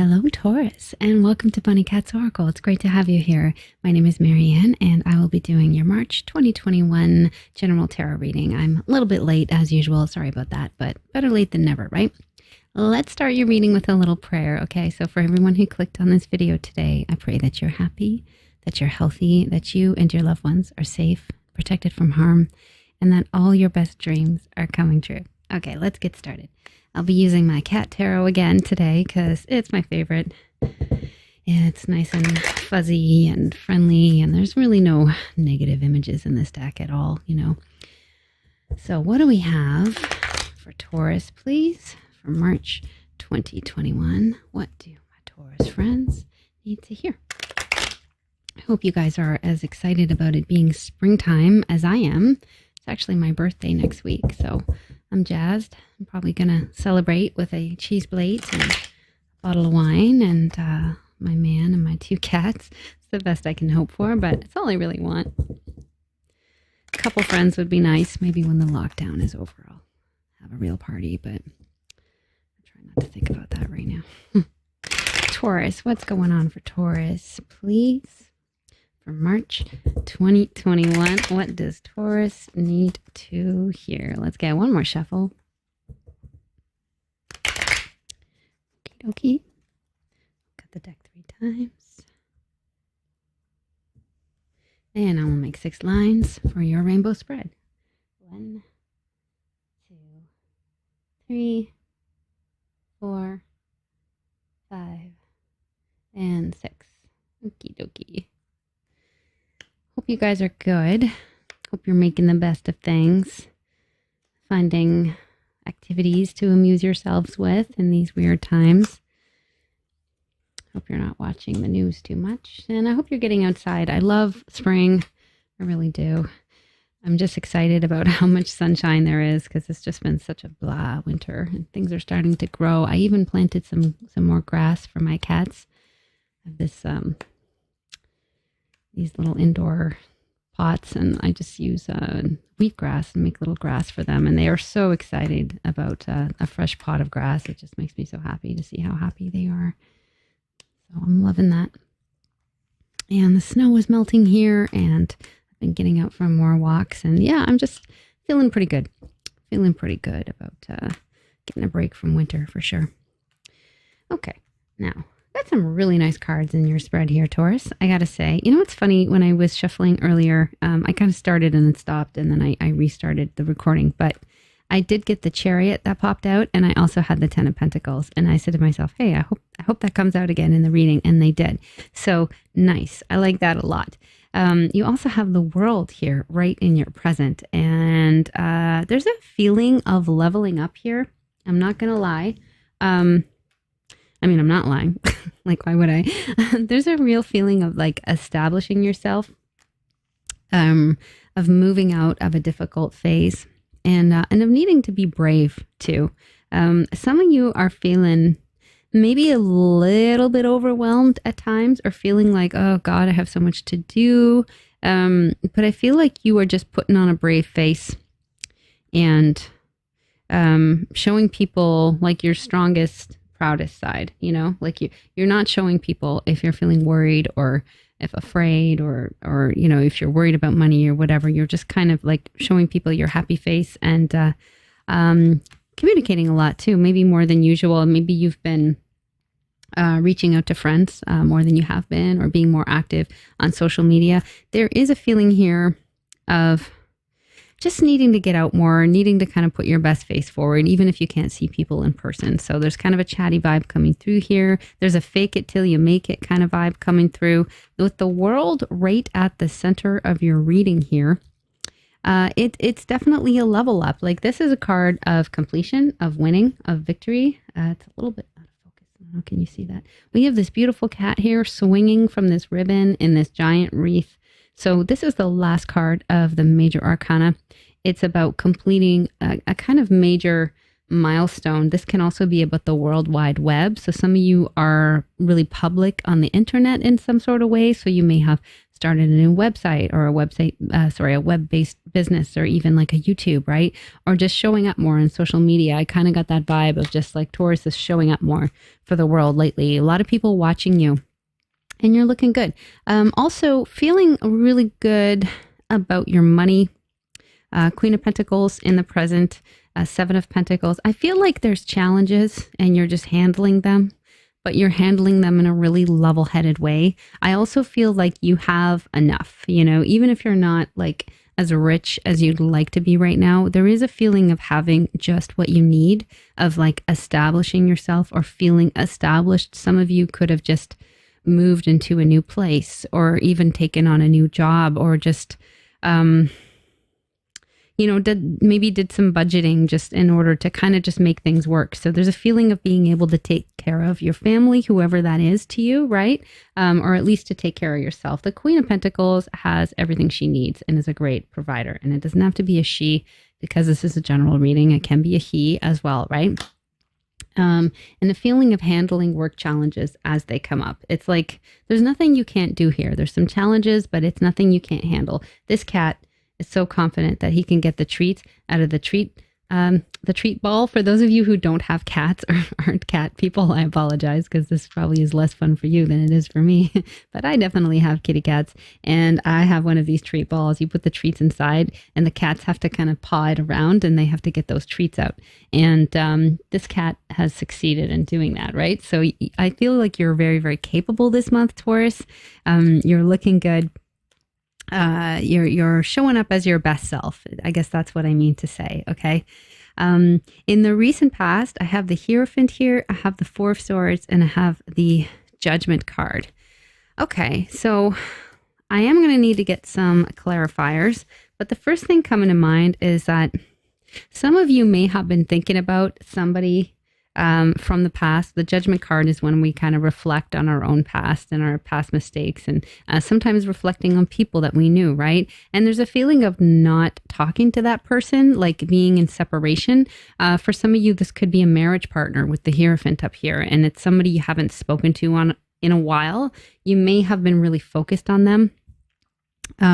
Hello, Taurus, and welcome to Bunny Cat's Oracle. It's great to have you here. My name is Marianne, and I will be doing your March 2021 General Tarot reading. I'm a little bit late, as usual. Sorry about that, but better late than never, right? Let's start your reading with a little prayer, okay? So for everyone who clicked on this video today, I pray that you're happy, that you're healthy, that you and your loved ones are safe, protected from harm, and that all your best dreams are coming true. Okay, let's get started. I'll be using my cat tarot again today because it's my favorite. It's nice and fuzzy and friendly, and there's really no negative images in this deck at all, you know. So what do we have for Taurus, please, for March 2021? What do my Taurus friends need to hear? I hope you guys are as excited about it being springtime as I am. It's actually my birthday next week, so I'm jazzed. I'm probably going to celebrate with a cheese plate and a bottle of wine and my man and my 2 cats. It's the best I can hope for, but it's all I really want. A couple friends would be nice. Maybe when the lockdown is over, I'll have a real party, but I'm trying not to think about that right now. Taurus, what's going on for Taurus, please? For March 2021, what does Taurus need to hear? Let's get one more shuffle. Okie dokie. Got the deck 3 times. And I will make 6 lines for your rainbow spread. 1, 2, 3, 4, 5, and 6. Okie dokie. Hope you guys are good. Hope you're making the best of things. Finding activities to amuse yourselves with in these weird times. Hope you're not watching the news too much. And I hope you're getting outside. I love spring. I really do. I'm just excited about how much sunshine there is because it's just been such a blah winter and things are starting to grow. I even planted some more grass for my cats. I have this these little indoor pots, and I just use wheatgrass and make little grass for them, and they are so excited about a fresh pot of grass. It just makes me so happy to see how happy they are. So I'm loving that. And the snow is melting here, and I've been getting out for more walks, and yeah, I'm just feeling pretty good. Feeling pretty good about getting a break from winter for sure. Okay, now got some really nice cards in your spread here, Taurus. I gotta say, you know what's funny? When I was shuffling earlier, I kind of started and then stopped, and then I restarted the recording. But I did get the Chariot that popped out, and I also had the 10 of Pentacles. And I said to myself, "Hey, I hope that comes out again in the reading," and they did. So nice. I like that a lot. You also have the World here, right in your present, and there's a feeling of leveling up here. I'm not gonna lie. I'm not lying. Like, why would I? There's a real feeling of like establishing yourself, of moving out of a difficult phase, and of needing to be brave too. Some of you are feeling maybe a little bit overwhelmed at times, or feeling like, oh God, I have so much to do. But I feel like you are just putting on a brave face and showing people like your strongest, proudest side, you know, like you're not showing people if you're feeling worried or if afraid or you know, if you're worried about money or whatever. You're just kind of like showing people your happy face and communicating a lot too, maybe more than usual. Maybe you've been reaching out to friends more than you have been, or being more active on social media. There is a feeling here of just needing to get out more, needing to kind of put your best face forward, even if you can't see people in person. So there's kind of a chatty vibe coming through here. There's a fake it till you make it kind of vibe coming through. With the World right at the center of your reading here, it's definitely a level up. Like, this is a card of completion, of winning, of victory. It's a little bit out of focus. I don't know, can you see that? We have this beautiful cat here swinging from this ribbon in this giant wreath. So this is the last card of the Major Arcana. It's about completing a kind of major milestone. This can also be about the World Wide Web. So some of you are really public on the internet in some sort of way. So you may have started a new website or a web-based business, or even like a YouTube, right? Or just showing up more on social media. I kind of got that vibe of just like Taurus is showing up more for the world lately. A lot of people watching you, and you're looking good. Also feeling really good about your money. Queen of Pentacles in the present, Seven of Pentacles. I feel like there's challenges and you're just handling them, but you're handling them in a really level-headed way. I also feel like you have enough, even if you're not like as rich as you'd like to be right now, there is a feeling of having just what you need, of like establishing yourself or feeling established. Some of you could have just moved into a new place, or even taken on a new job, or just, did some budgeting just in order to kind of just make things work. So there's a feeling of being able to take care of your family, whoever that is to you, right? Or at least to take care of yourself. The Queen of Pentacles has everything she needs and is a great provider. And it doesn't have to be a she, because this is a general reading. It can be a he as well, right? And the feeling of handling work challenges as they come up. It's like, there's nothing you can't do here. There's some challenges, but it's nothing you can't handle. This cat is so confident that he can get the treat out of the treat ball. For those of you who don't have cats or aren't cat people, I apologize, because this probably is less fun for you than it is for me. But I definitely have kitty cats, and I have one of these treat balls. You put the treats inside, and the cats have to kind of paw it around, and they have to get those treats out. And this cat has succeeded in doing that, right? So I feel like you're very, very capable this month, Taurus. You're looking good. You're showing up as your best self. I guess that's what I mean to say. Okay. In the recent past, I have the Hierophant here. I have the Four of Swords, and I have the Judgment card. Okay. So I am going to need to get some clarifiers, but the first thing coming to mind is that some of you may have been thinking about somebody from the past. The Judgment card is when we kind of reflect on our own past and our past mistakes, and sometimes reflecting on people that we knew, right? And there's a feeling of not talking to that person, like being in separation. For some of you, this could be a marriage partner with the Hierophant up here, and it's somebody you haven't spoken to in a while. You may have been really focused on them.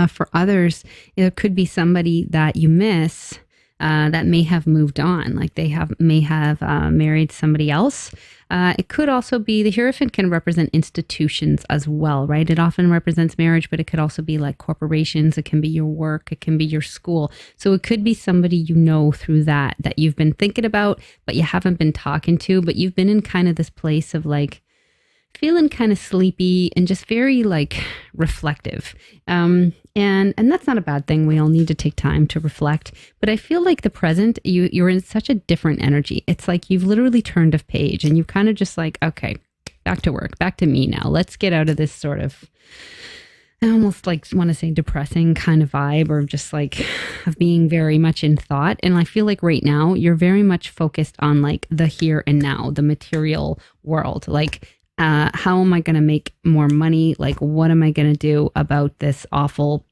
For others, it could be somebody that you miss, that may have moved on, like they may have married somebody else. It could also be, the Hierophant can represent institutions as well, right? It often represents marriage, but it could also be like corporations. It can be your work. It can be your school. So it could be somebody through that you've been thinking about, but you haven't been talking to, but you've been in kind of this place of like feeling kind of sleepy and just very like reflective. And that's not a bad thing. We all need to take time to reflect. But I feel like the present, you're in such a different energy. It's like you've literally turned a page, and you've kind of just like, okay, back to work, back to me now. Let's get out of this sort of, I almost like want to say depressing kind of vibe, or just like of being very much in thought. And I feel like right now you're very much focused on like the here and now, the material world. Like, how am I going to make more money? Like, what am I going to do about this awful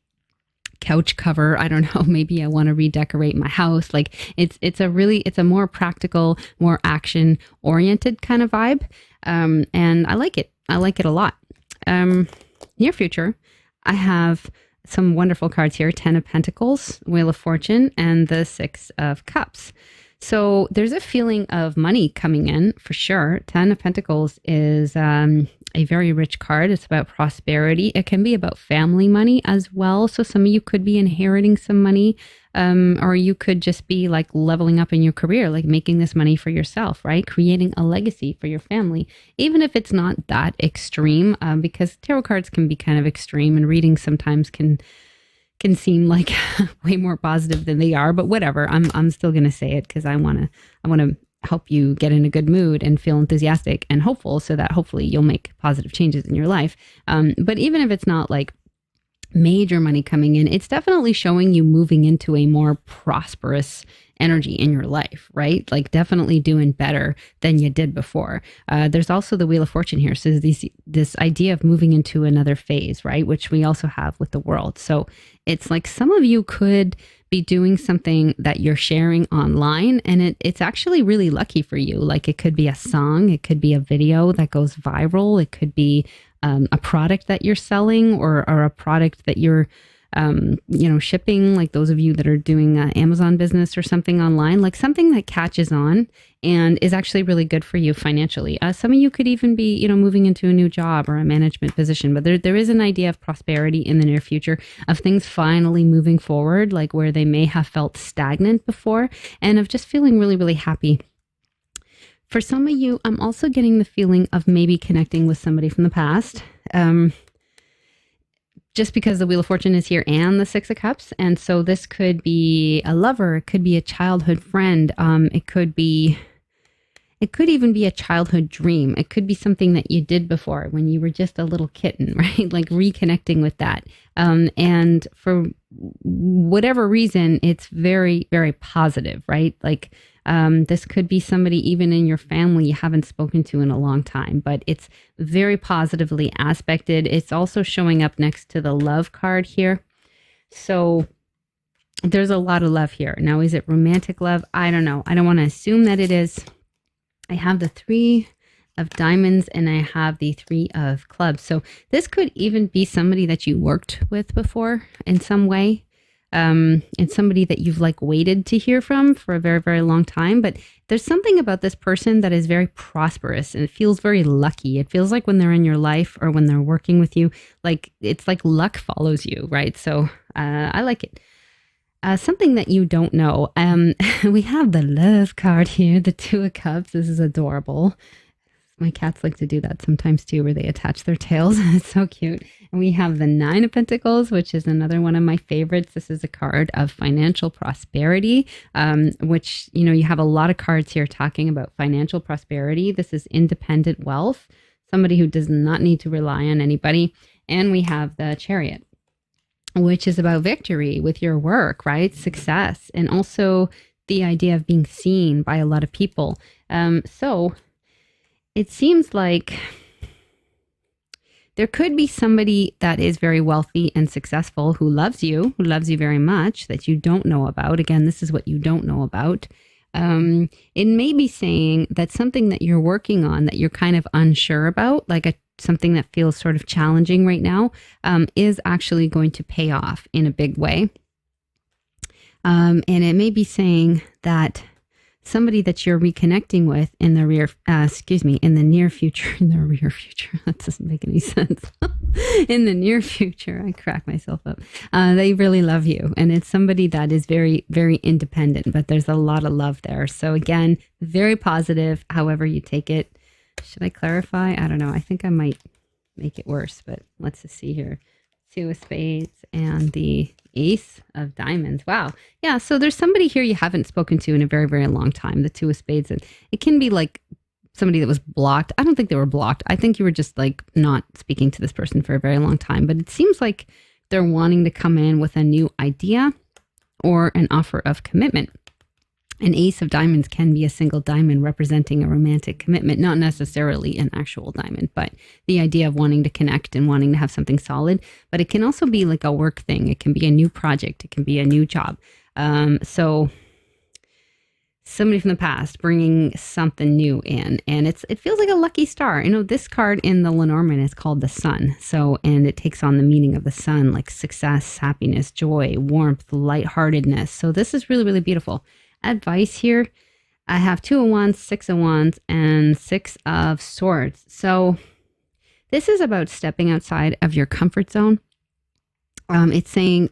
couch cover? I don't know. Maybe I want to redecorate my house. Like it's a more practical, more action oriented kind of vibe. And I like it. I like it a lot. Near future, I have some wonderful cards here. 10 of Pentacles, Wheel of Fortune, and the 6 of Cups. So there's a feeling of money coming in for sure. 10 of Pentacles is a very rich card. It's about prosperity. It can be about family money as well. So some of you could be inheriting some money, or you could just be like leveling up in your career, like making this money for yourself, right? Creating a legacy for your family, even if it's not that extreme, because tarot cards can be kind of extreme, and readings sometimes can seem like way more positive than they are, but whatever. I'm still going to say it because I want to help you get in a good mood and feel enthusiastic and hopeful, so that hopefully you'll make positive changes in your life. But even if it's not like major money coming in, it's definitely showing you moving into a more prosperous energy in your life, right? Like definitely doing better than you did before. There's also the Wheel of Fortune here. So this idea of moving into another phase, right? Which we also have with the world. So it's like some of you could be doing something that you're sharing online, and it's actually really lucky for you. Like it could be a song, it could be a video that goes viral, it could be a product that you're selling or a product that you're shipping, like those of you that are doing Amazon business or something online, like something that catches on and is actually really good for you financially. Some of you could even be, moving into a new job or a management position, but there is an idea of prosperity in the near future, of things finally moving forward, like where they may have felt stagnant before, and of just feeling really, really happy. For some of you, I'm also getting the feeling of maybe connecting with somebody from the past. Just because the Wheel of Fortune is here and the Six of Cups. And so this could be a lover. It could be a childhood friend. It could even be a childhood dream. It could be something that you did before when you were just a little kitten, right? Like reconnecting with that. And for whatever reason, it's very, very positive, right? Like, this could be somebody even in your family you haven't spoken to in a long time, but it's very positively aspected. It's also showing up next to the love card here. So there's a lot of love here. Now, is it romantic love? I don't know. I don't want to assume that it is. I have the 3 of diamonds and I have the 3 of clubs. So this could even be somebody that you worked with before in some way. And somebody that you've waited to hear from for a very, very long time. But there's something about this person that is very prosperous and it feels very lucky. It feels like when they're in your life or when they're working with you, it's like luck follows you, right? So I like it. Something that you don't know. We have the love card here, the 2 of Cups. This is adorable. My cats like to do that sometimes too, where they attach their tails. It's so cute. And we have the 9 of Pentacles, which is another one of my favorites. This is a card of financial prosperity, which, you have a lot of cards here talking about financial prosperity. This is independent wealth, somebody who does not need to rely on anybody. And we have the Chariot, which is about victory with your work, right? Success, and also the idea of being seen by a lot of people. So it seems like there could be somebody that is very wealthy and successful who loves you very much, that you don't know about. Again, this is what you don't know about. It may be saying that something that you're working on that you're kind of unsure about, something that feels sort of challenging right now, is actually going to pay off in a big way. And it may be saying that somebody that you're reconnecting with in the in the near future, that doesn't make any sense. In the near future, I crack myself up. They really love you. And it's somebody that is very, very independent, but there's a lot of love there. So again, very positive, however you take it. Should I clarify? I don't know. I think I might make it worse, but let's just see here. 2 of Spades and the Ace of Diamonds. Wow. Yeah. So there's somebody here you haven't spoken to in a very, very long time. The 2 of Spades. And it can be like somebody that was blocked. I don't think they were blocked. I think you were just not speaking to this person for a very long time. But it seems like they're wanting to come in with a new idea or an offer of commitment. An Ace of Diamonds can be a single diamond representing a romantic commitment, not necessarily an actual diamond, but the idea of wanting to connect and wanting to have something solid. But it can also be like a work thing. It can be a new project. It can be a new job. So somebody from the past bringing something new in, and it feels like a lucky star. This card in the Lenormand is called the Sun. So, and it takes on the meaning of the sun, like success, happiness, joy, warmth, lightheartedness. So this is really, really beautiful. Advice here, I have 2 of Wands, 6 of Wands, and 6 of Swords. So this is about stepping outside of your comfort zone. It's saying,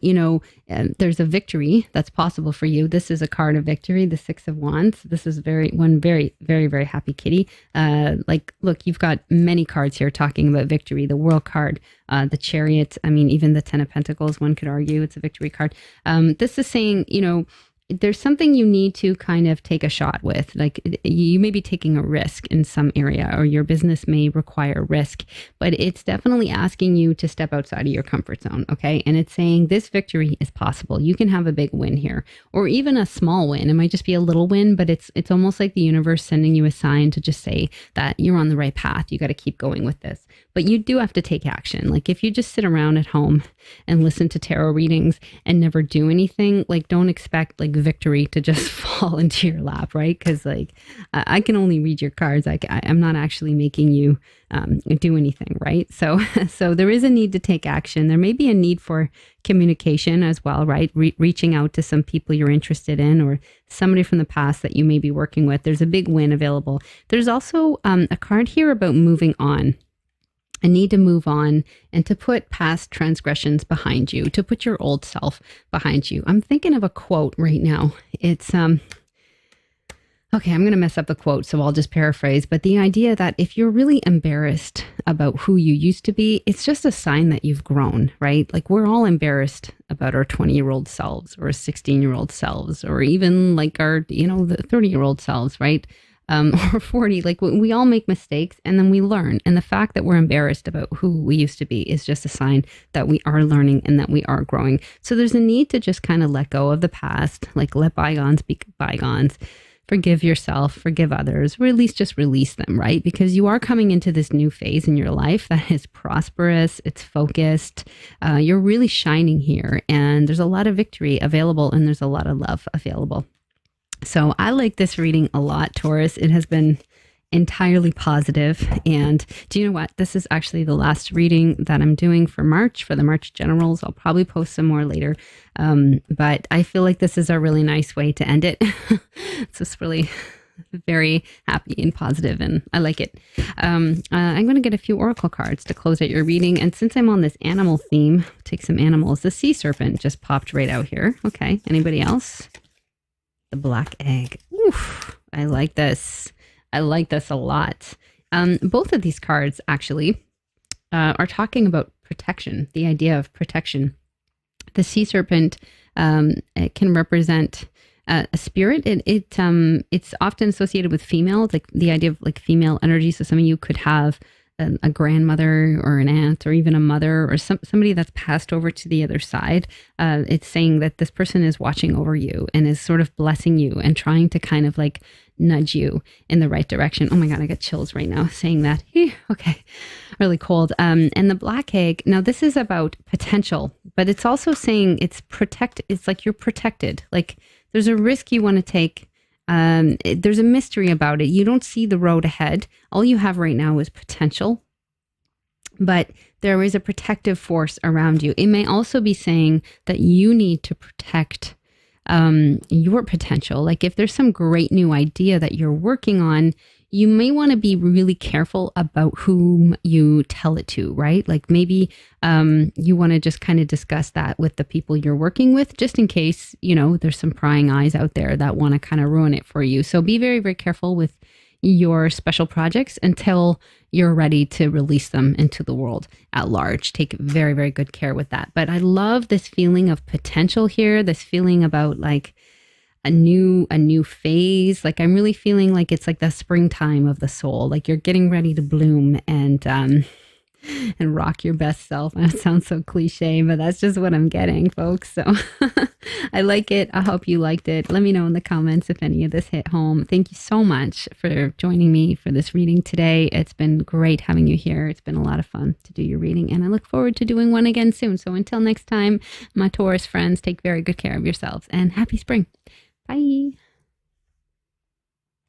there's a victory that's possible for you. This is a card of victory, the 6 of Wands. This is very, very, very happy kitty. Look, you've got many cards here talking about victory. The World card, the Chariot. I mean, even the 10 of Pentacles, one could argue it's a victory card. This is saying, there's something you need to kind of take a shot with. You may be taking a risk in some area, or your business may require risk, but it's definitely asking you to step outside of your comfort zone. Okay. And it's saying this victory is possible. You can have a big win here, or even a small win. It might just be a little win, but it's almost like the universe sending you a sign to just say that you're on the right path. You got to keep going with this, but you do have to take action. If you just sit around at home and listen to tarot readings and never do anything, don't expect like victory to just fall into your lap, right? Because like I can only read your cards. I'm not actually making you do anything, right? So so there is a need to take action. There may be a need for communication as well, right? Reaching out to some people you're interested in, or somebody from the past that you may be working with. There's a big win available. There's also a card here about moving on. A need to move on and to put past transgressions behind you, to put your old self behind you. I'm thinking of a quote right now. It's, okay, I'm going to mess up the quote, so I'll just paraphrase. But the idea that if you're really embarrassed about who you used to be, it's just a sign that you've grown, right? Like we're all embarrassed about our 20-year-old selves or 16-year-old selves, or even like our, the 30-year-old selves, right? Or 40, like we all make mistakes and then we learn. And the fact that we're embarrassed about who we used to be is just a sign that we are learning and that we are growing. So there's a need to just kind of let go of the past, like let bygones be bygones, forgive yourself, forgive others, or at least just release them, right? Because you are coming into this new phase in your life that is prosperous, it's focused, you're really shining here, and there's a lot of victory available and there's a lot of love available. So I like this reading a lot, Taurus. It has been entirely positive. And do you know what? This is actually the last reading that I'm doing for March, for the March generals. I'll probably post some more later. But I feel like this is a really nice way to end it. It's just really very happy and positive, and I like it. I'm going to get a few oracle cards to close out your reading. And since I'm on this animal theme, take some animals. The sea serpent just popped right out here. Okay. Anybody else? The black egg. Oof, I like this. I like this a lot. Both of these cards actually are talking about protection, the idea of protection. The sea serpent, it can represent a spirit. It's often associated with female, like the idea of like female energy. So some of you could have a grandmother or an aunt or even a mother or somebody that's passed over to the other side. It's saying that this person is watching over you and is sort of blessing you and trying to kind of like nudge you in the right direction. Oh my God, I got chills right now saying that. Okay, really cold. And the black egg, now this is about potential, but it's also saying it's like you're protected. Like there's a risk you want to take. There's a mystery about it. You don't see the road ahead. All you have right now is potential, but there is a protective force around you. It may also be saying that you need to protect your potential. Like if there's some great new idea that you're working on, you may want to be really careful about whom you tell it to, right? Like maybe you want to just kind of discuss that with the people you're working with, just in case, there's some prying eyes out there that want to kind of ruin it for you. So be very, very careful with your special projects until you're ready to release them into the world at large. Take very, very good care with that. But I love this feeling of potential here, this feeling about like a new phase. Like I'm really feeling like it's like the springtime of the soul. Like you're getting ready to bloom and rock your best self. That sounds so cliche, but that's just what I'm getting, folks. So I like it. I hope you liked it. Let me know in the comments if any of this hit home. Thank you so much for joining me for this reading today. It's been great having you here. It's been a lot of fun to do your reading, and I look forward to doing one again soon. So until next time, my Taurus friends, take very good care of yourselves and happy spring. Bye.